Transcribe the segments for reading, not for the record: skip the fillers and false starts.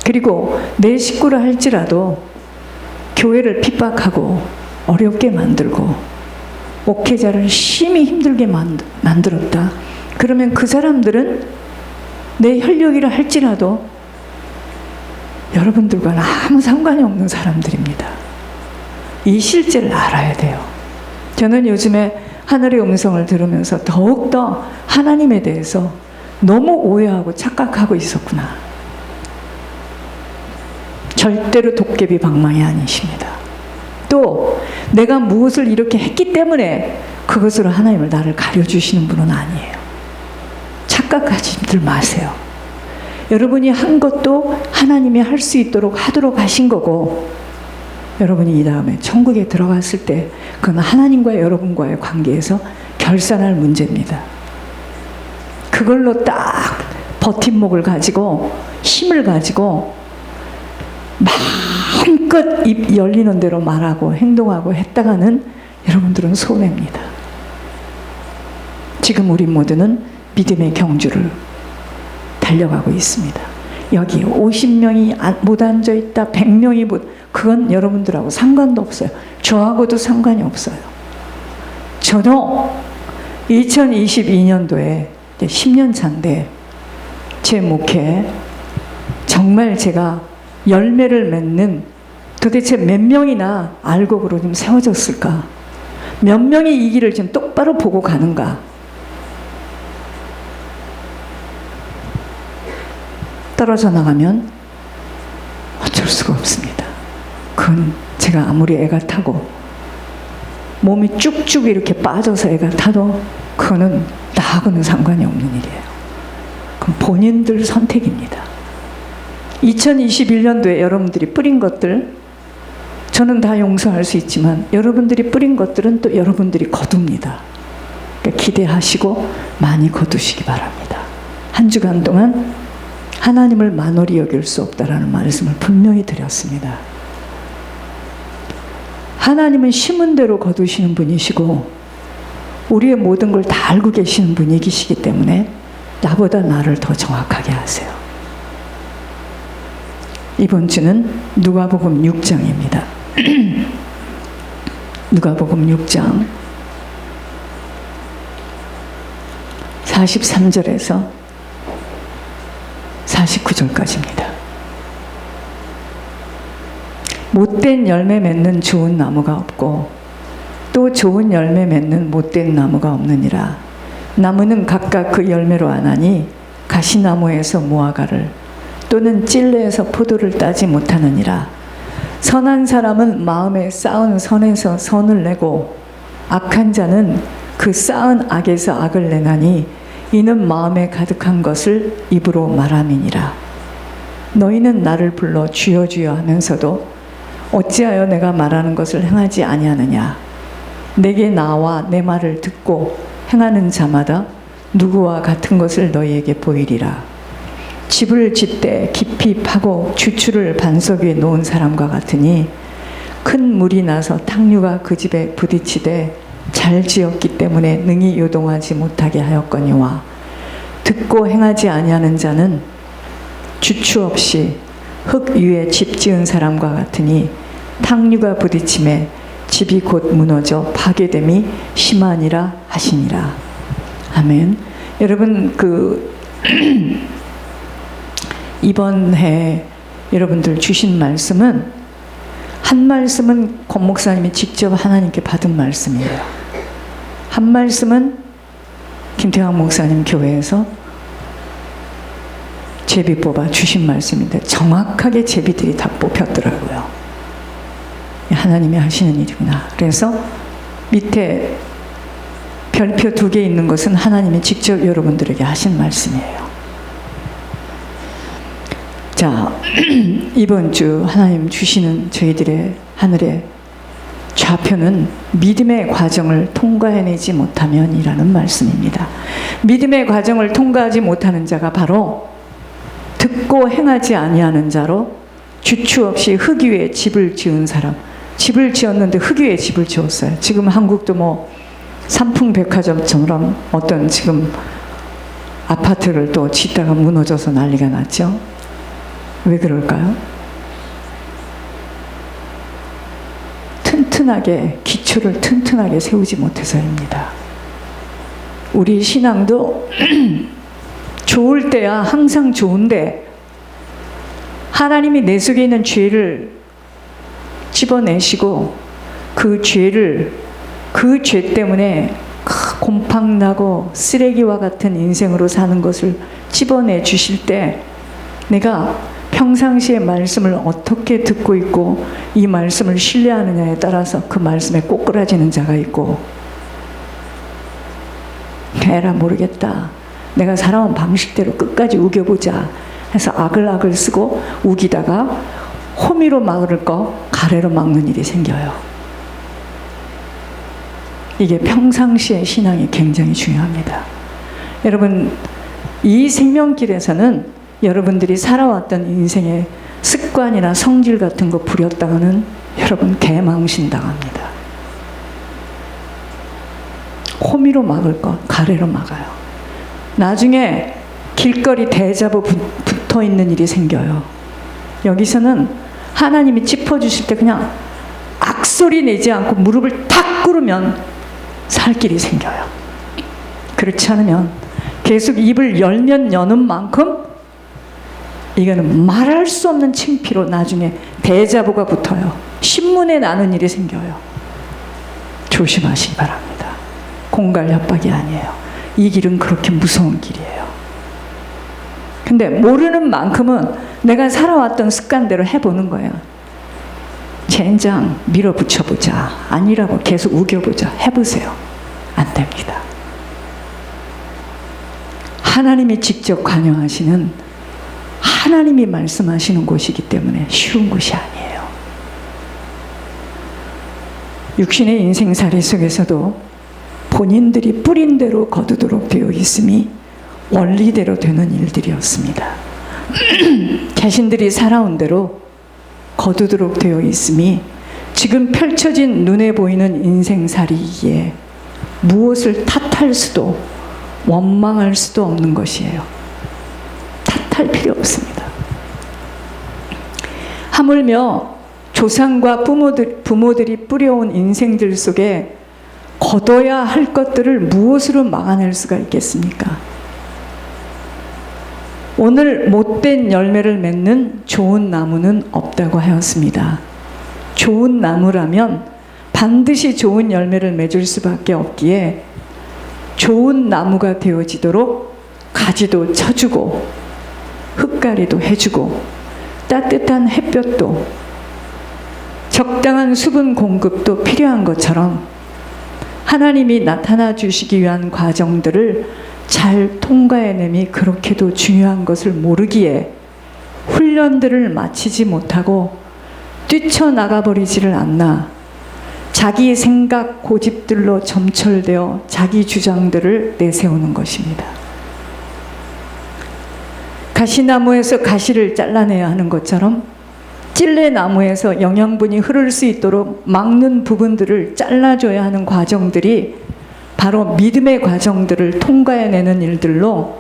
그리고 내 식구라 할지라도 교회를 핍박하고 어렵게 만들고 목회자를 심히 힘들게 만들었다. 그러면 그 사람들은 내 혈육이라 할지라도 여러분들과는 아무 상관이 없는 사람들입니다. 이 실제를 알아야 돼요. 저는 요즘에 하늘의 음성을 들으면서 더욱더 하나님에 대해서 너무 오해하고 착각하고 있었구나. 절대로 도깨비 방망이 아니십니다. 또 내가 무엇을 이렇게 했기 때문에 그것으로 하나님을 나를 가려주시는 분은 아니에요. 착각하지들 마세요. 여러분이 한 것도 하나님이 할 수 있도록 하도록 하신 거고, 여러분이 이 다음에 천국에 들어갔을 때 그건 하나님과 여러분과의 관계에서 결산할 문제입니다. 그걸로 딱 버팀목을 가지고 힘을 가지고 마음껏 입 열리는 대로 말하고 행동하고 했다가는 여러분들은 손해입니다. 지금 우리 모두는 믿음의 경주를 달려가고 있습니다. 여기 50명이 못 앉아있다, 100명이 못, 그건 여러분들하고 상관도 없어요. 저하고도 상관이 없어요. 저도 2022년도에 10년 차인데 제 목회 정말 제가 열매를 맺는, 도대체 몇 명이나 알곡으로 좀 세워졌을까? 몇 명이 이 길을 좀 똑바로 보고 가는가? 떨어져 나가면 어쩔 수가 없습니다. 그건 제가 아무리 애가 타고 몸이 쭉쭉 이렇게 빠져서 애가 타도 그거는 나하고는 상관이 없는 일이에요. 그건 본인들 선택입니다. 2021년도에 여러분들이 뿌린 것들, 저는 다 용서할 수 있지만 여러분들이 뿌린 것들은 또 여러분들이 거둡니다. 그러니까 기대하시고 많이 거두시기 바랍니다. 한 주간 동안 하나님을 만홀히 여길 수 없다라는 말씀을 분명히 드렸습니다. 하나님은 심은 대로 거두시는 분이시고 우리의 모든 걸 다 알고 계시는 분이시기 때문에 나보다 나를 더 정확하게 하세요. 이번 주는 누가복음 6장입니다. 누가복음 6장 43절에서 49절까지입니다. 못된 열매 맺는 좋은 나무가 없고 또 좋은 열매 맺는 못된 나무가 없느니라. 나무는 각각 그 열매로 아나니 가시나무에서 무화과를 또는 찔레에서 포도를 따지 못하느니라. 선한 사람은 마음에 쌓은 선에서 선을 내고 악한 자는 그 쌓은 악에서 악을 내나니 이는 마음에 가득한 것을 입으로 말함이니라. 너희는 나를 불러 주여 주여 하면서도 어찌하여 내가 말하는 것을 행하지 아니하느냐. 내게 나와 내 말을 듣고 행하는 자마다 누구와 같은 것을 너희에게 보이리라. 집을 짓되 깊이 파고 주추를 반석 위에 놓은 사람과 같으니 큰 물이 나서 탕류가 그 집에 부딪히되 잘 지었기 때문에 능히 요동하지 못하게 하였거니와 듣고 행하지 아니하는 자는 주추 없이 흙 위에 집 지은 사람과 같으니 탕류가 부딪힘에 집이 곧 무너져 파괴됨이 심하니라 하시니라. 아멘. 여러분 이번 해 여러분들 주신 말씀은 한 말씀은 권 목사님이 직접 하나님께 받은 말씀이에요. 한 말씀은 김태환 목사님 교회에서 제비 뽑아 주신 말씀인데 정확하게 제비들이 다 뽑혔더라고요. 하나님이 하시는 일이구나. 그래서 밑에 별표 2개 있는 것은 하나님이 직접 여러분들에게 하신 말씀이에요. 자, 이번 주 하나님 주시는 저희들의 하늘의 좌표는 믿음의 과정을 통과해내지 못하면이라는 말씀입니다. 믿음의 과정을 통과하지 못하는 자가 바로 듣고 행하지 아니하는 자로 주추 없이 흙 위에 집을 지은 사람. 집을 지었는데 흙 위에 집을 지었어요. 지금 한국도 뭐 삼풍백화점처럼 어떤 지금 아파트를 또 짓다가 무너져서 난리가 났죠. 왜 그럴까요? 튼튼하게, 기초를 튼튼하게 세우지 못해서입니다. 우리 신앙도 좋을 때야 항상 좋은데 하나님이 내 속에 있는 죄를 집어내시고 그 죄 때문에 곰팡나고 쓰레기와 같은 인생으로 사는 것을 집어내 주실 때 내가 평상시에 말씀을 어떻게 듣고 있고 이 말씀을 신뢰하느냐에 따라서 그 말씀에 꼬꾸라지는 자가 있고, 에라 모르겠다, 내가 살아온 방식대로 끝까지 우겨보자 해서 아글아글 쓰고 우기다가 호미로 막을 거 가래로 막는 일이 생겨요. 이게 평상시의 신앙이 굉장히 중요합니다. 여러분, 이 생명길에서는 여러분들이 살아왔던 인생의 습관이나 성질 같은 거 부렸다가는 여러분 개망신당합니다. 호미로 막을 것, 가래로 막아요. 나중에 길거리 대자보 붙어 있는 일이 생겨요. 여기서는 하나님이 짚어주실 때 그냥 악소리 내지 않고 무릎을 탁 꿇으면 살 길이 생겨요. 그렇지 않으면 계속 입을 열면 여는 만큼 이거는 말할 수 없는 창피로 나중에 대자보가 붙어요. 신문에 나는 일이 생겨요. 조심하시기 바랍니다. 공갈 협박이 아니에요. 이 길은 그렇게 무서운 길이에요. 근데 모르는 만큼은 내가 살아왔던 습관대로 해보는 거예요. 젠장 밀어붙여보자, 아니라고 계속 우겨보자, 해보세요. 안 됩니다. 하나님이 직접 관여하시는, 하나님이 말씀하시는 곳이기 때문에 쉬운 곳이 아니에요. 육신의 인생살이 속에서도 본인들이 뿌린 대로 거두도록 되어 있음이 원리대로 되는 일들이었습니다. 자신들이 살아온 대로 거두도록 되어 있음이 지금 펼쳐진 눈에 보이는 인생살이기에 무엇을 탓할 수도 원망할 수도 없는 것이에요. 탓할 필요 없습니다. 하물며 조상과 부모들이 뿌려온 인생들 속에 거둬야 할 것들을 무엇으로 막아낼 수가 있겠습니까? 오늘 못된 열매를 맺는 좋은 나무는 없다고 하였습니다. 좋은 나무라면 반드시 좋은 열매를 맺을 수밖에 없기에 좋은 나무가 되어지도록 가지도 쳐주고 흙가리도 해주고 따뜻한 햇볕도 적당한 수분 공급도 필요한 것처럼 하나님이 나타나 주시기 위한 과정들을 잘 통과해냄이 그렇게도 중요한 것을 모르기에 훈련들을 마치지 못하고 뛰쳐나가버리지를 않나 자기 생각 고집들로 점철되어 자기 주장들을 내세우는 것입니다. 가시나무에서 가시를 잘라내야 하는 것처럼 찔레나무에서 영양분이 흐를 수 있도록 막는 부분들을 잘라줘야 하는 과정들이 바로 믿음의 과정들을 통과해내는 일들로,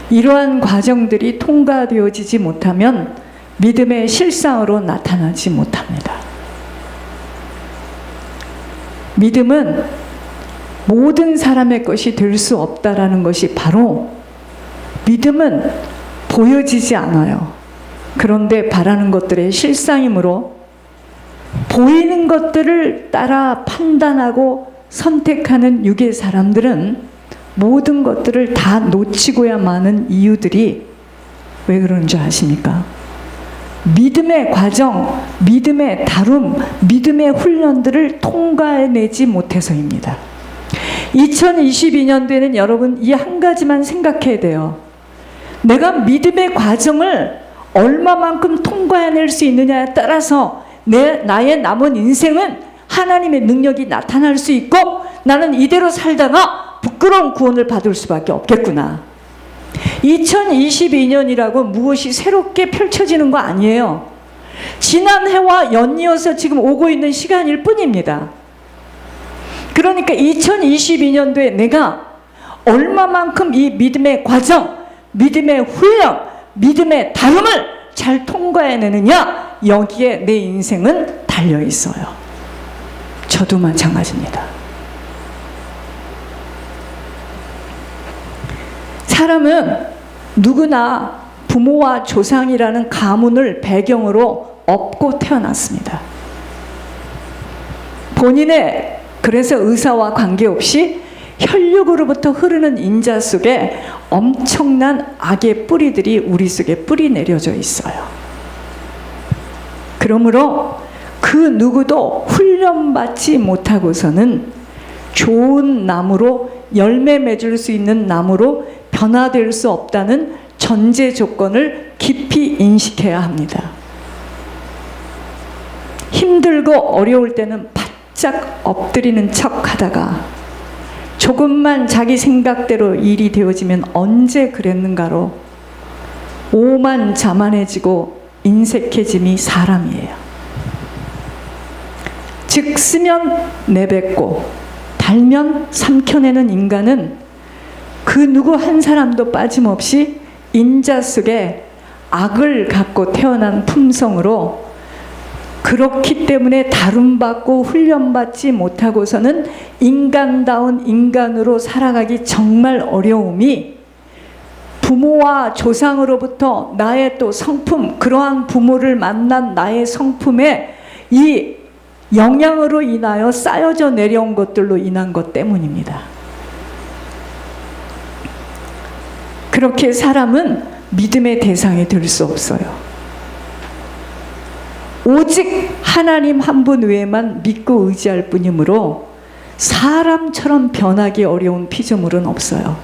이러한 과정들이 통과되어지지 못하면 믿음의 실상으로 나타나지 못합니다. 믿음은 모든 사람의 것이 될 수 없다라는 것이 바로, 믿음은 보여지지 않아요. 그런데 바라는 것들의 실상이므로 보이는 것들을 따라 판단하고 선택하는 육의 사람들은 모든 것들을 다 놓치고야 마는 이유들이 왜 그런 줄 아십니까? 믿음의 과정, 믿음의 다룸, 믿음의 훈련들을 통과해내지 못해서입니다. 2022년도에는 여러분 이 한 가지만 생각해야 돼요. 내가 믿음의 과정을 얼마만큼 통과해낼 수 있느냐에 따라서 나의 남은 인생은 하나님의 능력이 나타날 수 있고 나는 이대로 살다가 부끄러운 구원을 받을 수밖에 없겠구나. 2022년이라고 무엇이 새롭게 펼쳐지는 거 아니에요. 지난 해와 연이어서 지금 오고 있는 시간일 뿐입니다. 그러니까 2022년도에 내가 얼마만큼 이 믿음의 과정, 믿음의 훈련, 믿음의 다름을 잘 통과해내느냐, 여기에 내 인생은 달려 있어요. 저도 마찬가지입니다. 사람은 누구나 부모와 조상이라는 가문을 배경으로 업고 태어났습니다. 본인의, 그래서 의사와 관계없이 혈육으로부터 흐르는 인자 속에 엄청난 악의 뿌리들이 우리 속에 뿌리 내려져 있어요. 그러므로 그 누구도 훈련받지 못하고서는 좋은 나무로, 열매 맺을 수 있는 나무로 변화될 수 없다는 전제 조건을 깊이 인식해야 합니다. 힘들고 어려울 때는 바짝 엎드리는 척 하다가 조금만 자기 생각대로 일이 되어지면 언제 그랬는가로 오만자만해지고 인색해짐이 사람이에요. 즉 쓰면 내뱉고 달면 삼켜내는 인간은 그 누구 한 사람도 빠짐없이 인자 속에 악을 갖고 태어난 품성으로, 그렇기 때문에 다룸받고 훈련받지 못하고서는 인간다운 인간으로 살아가기 정말 어려움이, 부모와 조상으로부터 나의 또 성품, 그러한 부모를 만난 나의 성품에 이 영향으로 인하여 쌓여져 내려온 것들로 인한 것 때문입니다. 그렇게 사람은 믿음의 대상이 될 수 없어요. 오직 하나님 한 분 외에만 믿고 의지할 뿐이므로 사람처럼 변하기 어려운 피조물은 없어요.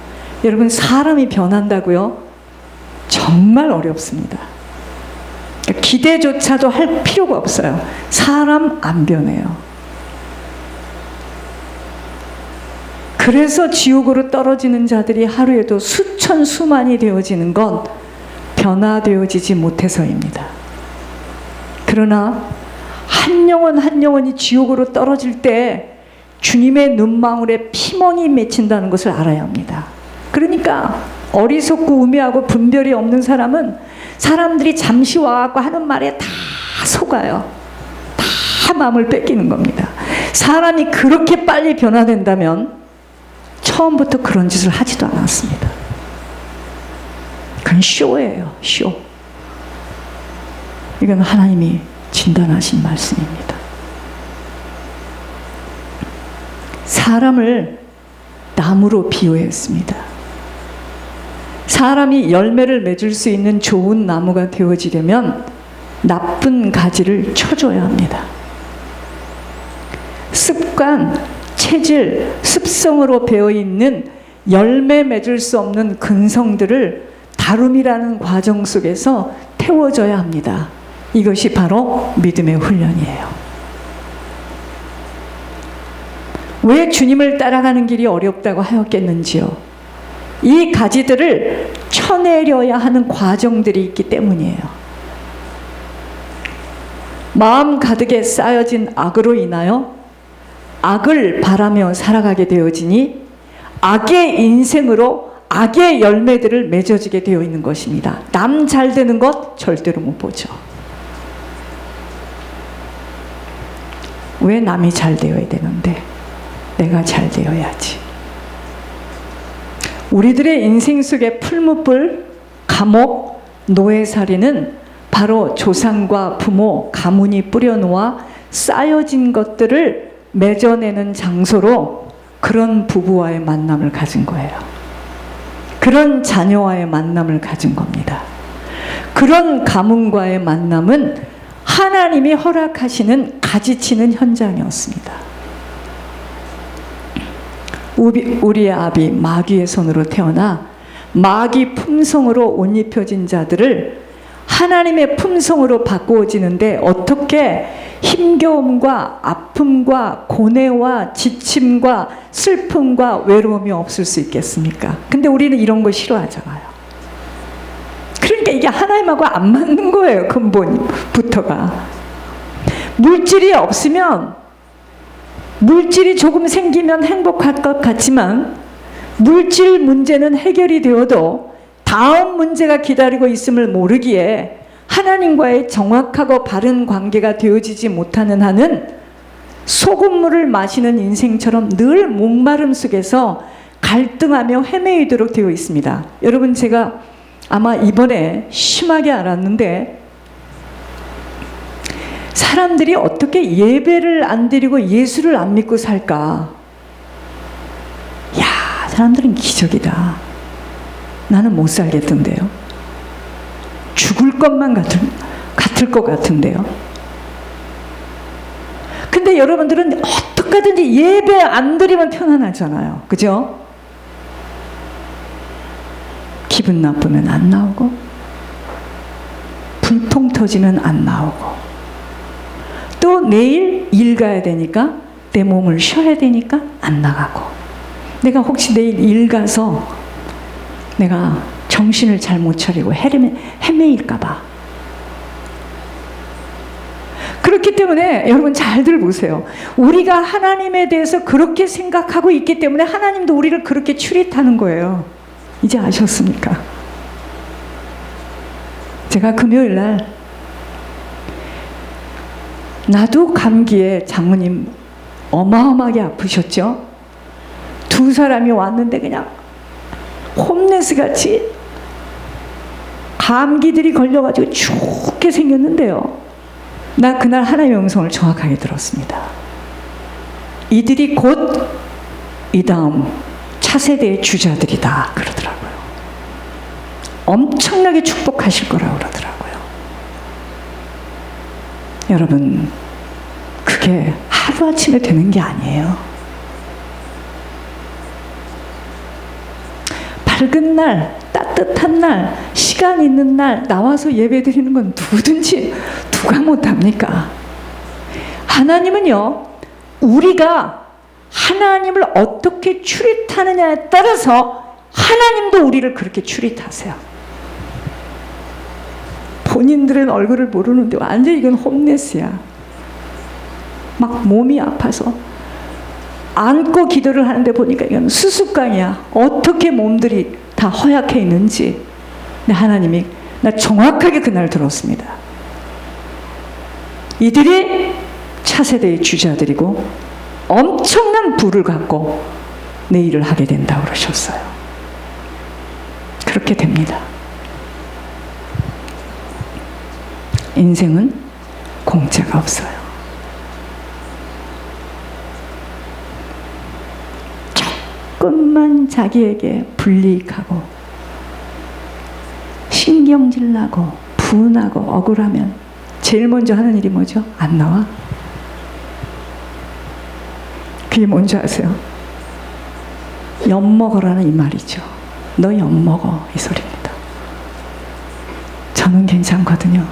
여러분, 사람이 변한다고요? 정말 어렵습니다. 기대조차도 할 필요가 없어요. 사람 안 변해요. 그래서 지옥으로 떨어지는 자들이 하루에도 수천 수만이 되어지는 건 변화되어지지 못해서입니다. 그러나 한 영혼 한 영혼이 지옥으로 떨어질 때 주님의 눈망울에 피멍이 맺힌다는 것을 알아야 합니다. 그러니까 어리석고 우매하고 분별이 없는 사람은 사람들이 잠시 와갖고 하는 말에 다 속아요. 다 마음을 뺏기는 겁니다. 사람이 그렇게 빨리 변화된다면 처음부터 그런 짓을 하지도 않았습니다. 그건 쇼예요, 쇼. 이건 하나님이 진단하신 말씀입니다. 사람을 나무로 비유했습니다. 사람이 열매를 맺을 수 있는 좋은 나무가 되어지려면 나쁜 가지를 쳐줘야 합니다. 습관, 체질, 습성으로 배어있는 열매 맺을 수 없는 근성들을 다룸이라는 과정 속에서 태워줘야 합니다. 이것이 바로 믿음의 훈련이에요. 왜 주님을 따라가는 길이 어렵다고 하였겠는지요? 이 가지들을 쳐내려야 하는 과정들이 있기 때문이에요. 마음 가득에 쌓여진 악으로 인하여 악을 바라며 살아가게 되어지니 악의 인생으로 악의 열매들을 맺어지게 되어 있는 것입니다. 남 잘 되는 것 절대로 못 보죠. 왜 남이 잘 되어야 되는데 내가 잘 되어야지. 우리들의 인생 속의 풀무불, 감옥, 노예살이는 바로 조상과 부모, 가문이 뿌려놓아 쌓여진 것들을 맺어내는 장소로 그런 부부와의 만남을 가진 거예요. 그런 자녀와의 만남을 가진 겁니다. 그런 가문과의 만남은 하나님이 허락하시는 가지치는 현장이었습니다. 우리의 아비 마귀의 손으로 태어나 마귀 품성으로 옷 입혀진 자들을 하나님의 품성으로 바꾸어지는데 어떻게 힘겨움과 아픔과 고뇌와 지침과 슬픔과 외로움이 없을 수 있겠습니까? 근데 우리는 이런 거 싫어하잖아요. 그러니까 이게 하나님하고 안 맞는 거예요. 근본부터가. 물질이 없으면, 물질이 조금 생기면 행복할 것 같지만 물질 문제는 해결이 되어도 다음 문제가 기다리고 있음을 모르기에 하나님과의 정확하고 바른 관계가 되어지지 못하는 한은 소금물을 마시는 인생처럼 늘 목마름 속에서 갈등하며 헤매이도록 되어 있습니다. 여러분, 제가 아마 이번에 심하게 알았는데, 사람들이 어떻게 예배를 안 드리고 예수를 안 믿고 살까? 야, 사람들은 기적이다. 나는 못 살겠던데요. 죽을 것만 같을 것 같은데요. 근데 여러분들은 어떻게든지 예배 안 드리면 편안하잖아요. 그죠? 기분 나쁘면 안 나오고, 분통 터지면 안 나오고, 또 내일 일 가야 되니까, 내 몸을 쉬어야 되니까 안 나가고, 내가 혹시 내일 일 가서 내가 정신을 잘 못 차리고 헤매일까봐. 그렇기 때문에 여러분 잘들 보세요. 우리가 하나님에 대해서 그렇게 생각하고 있기 때문에 하나님도 우리를 그렇게 추릿하는 거예요. 이제 아셨습니까? 제가 금요일 날 나도 감기에 장모님 어마어마하게 아프셨죠? 두 사람이 왔는데 그냥 홈레스 같이 감기들이 걸려가지고 죽게 생겼는데요. 나 그날 하나님의 음성을 정확하게 들었습니다. 이들이 곧 이 다음 차세대의 주자들이다 그러더라고요. 엄청나게 축복하실 거라고 그러더라고요. 여러분, 그게 하루아침에 되는 게 아니에요. 밝은 날, 따뜻한 날, 시간 있는 날 나와서 예배 드리는 건 누구든지 누가 못합니까? 하나님은요, 우리가 하나님을 어떻게 추릿하느냐에 따라서 하나님도 우리를 그렇게 추릿하세요. 본인들은 얼굴을 모르는데 완전 이건 홈레스야. 막 몸이 아파서 안고 기도를 하는데 보니까 이건 수수깡이야. 어떻게 몸들이 다 허약해 있는지. 근데 하나님이, 나 정확하게 그날 들었습니다. 이들이 차세대의 주자들이고 엄청난 부를 갖고 내 일을 하게 된다고 그러셨어요. 그렇게 됩니다. 인생은 공짜가 없어요. 조금만 자기에게 불이익하고 신경질 나고 분하고 억울하면 제일 먼저 하는 일이 뭐죠? 안 나와? 그게 뭔지 아세요? 엿먹어라는 이 말이죠. 너 엿먹어, 이 소리입니다. 저는 괜찮거든요.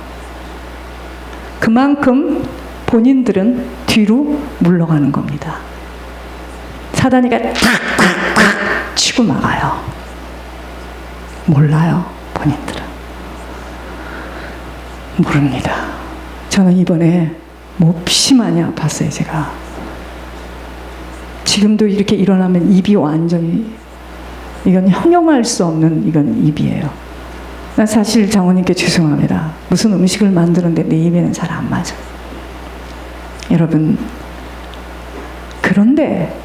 그만큼 본인들은 뒤로 물러가는 겁니다. 사단이가 탁탁탁 치고 막아요. 몰라요, 본인들은. 모릅니다. 저는 이번에 몹시 많이 아팠어요, 제가. 지금도 이렇게 일어나면 입이 완전히, 이건 형용할 수 없는 이건 입이에요. 나 사실 장모님께 죄송합니다. 무슨 음식을 만드는데 내 입에는 잘 안 맞아. 여러분, 그런데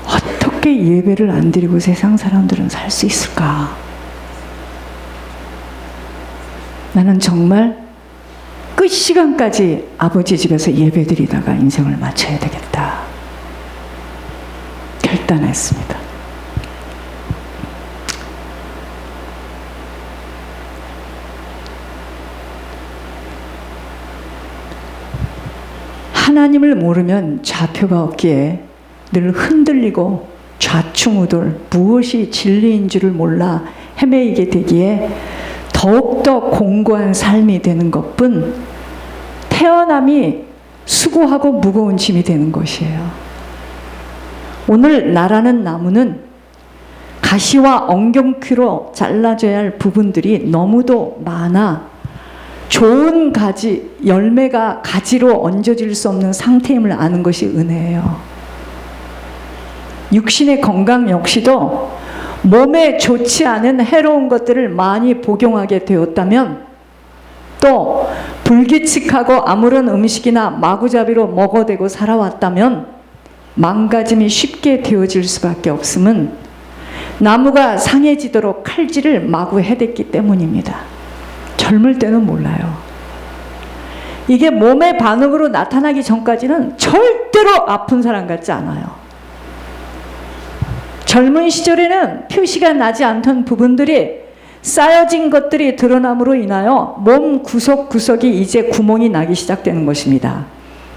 어떻게 예배를 안 드리고 세상 사람들은 살 수 있을까? 나는 정말 끝 시간까지 아버지 집에서 예배 드리다가 인생을 마쳐야 되겠다 결단했습니다. 하나님을 모르면 좌표가 없기에 늘 흔들리고 좌충우돌, 무엇이 진리인 줄을 몰라 헤매이게 되기에 더욱더 공고한 삶이 되는 것뿐 태어남이 수고하고 무거운 짐이 되는 것이에요. 오늘 나라는 나무는 가시와 엉겅퀴로 잘라져야 할 부분들이 너무도 많아 좋은 가지, 열매가 가지로 얹어질 수 없는 상태임을 아는 것이 은혜예요. 육신의 건강 역시도 몸에 좋지 않은 해로운 것들을 많이 복용하게 되었다면 또 불규칙하고 아무런 음식이나 마구잡이로 먹어대고 살아왔다면 망가짐이 쉽게 되어질 수밖에 없음은 나무가 상해지도록 칼질을 마구 해댔기 때문입니다. 젊을 때는 몰라요. 이게 몸의 반응으로 나타나기 전까지는 절대로 아픈 사람 같지 않아요. 젊은 시절에는 표시가 나지 않던 부분들이 쌓여진 것들이 드러남으로 인하여 몸 구석구석이 이제 구멍이 나기 시작되는 것입니다.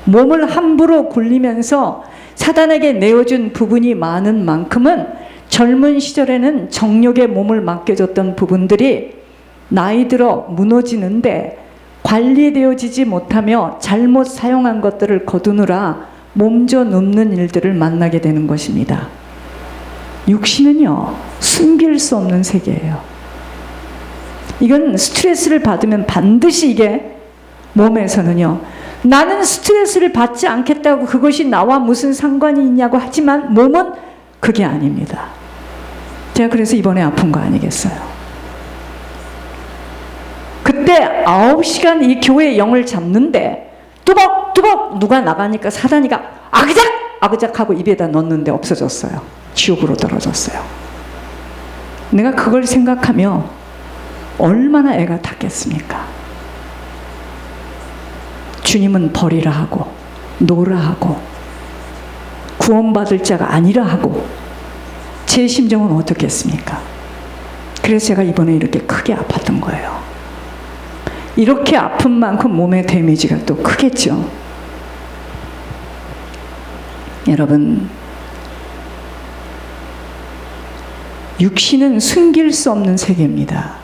몸을 함부로 굴리면서 사단에게 내어준 부분이 많은 만큼은 젊은 시절에는 정욕의 몸을 맡겨줬던 부분들이 나이 들어 무너지는데 관리되어지지 못하며 잘못 사용한 것들을 거두느라 몸져 눕는 일들을 만나게 되는 것입니다. 육신은요, 숨길 수 없는 세계예요. 이건 스트레스를 받으면 반드시 이게 몸에서는요, 나는 스트레스를 받지 않겠다고 그것이 나와 무슨 상관이 있냐고 하지만 몸은 그게 아닙니다. 제가 그래서 이번에 아픈 거 아니겠어요? 그때 9시간 이 교회의 영을 잡는데 뚜벅뚜벅 누가 나가니까 사단이가 아그작 아그작 하고 입에다 넣었는데 없어졌어요. 지옥으로 떨어졌어요. 내가 그걸 생각하며 얼마나 애가 탔겠습니까? 주님은 버리라 하고 놓으라 하고 구원받을 자가 아니라 하고 제 심정은 어떻겠습니까? 그래서 제가 이번에 이렇게 크게 아팠던 거예요. 이렇게 아픈 만큼 몸의 데미지가 또 크겠죠. 여러분, 육신은 숨길 수 없는 세계입니다.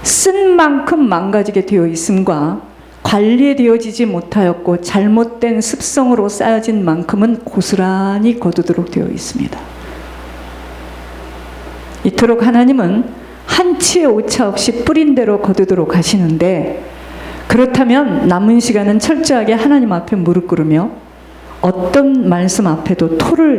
쓴 만큼 망가지게 되어 있음과 관리되어지지 못하였고 잘못된 습성으로 쌓여진 만큼은 고스란히 거두도록 되어 있습니다. 이토록 하나님은 한치의 오차 없이 뿌린 대로 거두도록 하시는데, 그렇다면 남은 시간은 철저하게 하나님 앞에 무릎 꿇으며 어떤 말씀 앞에도 토를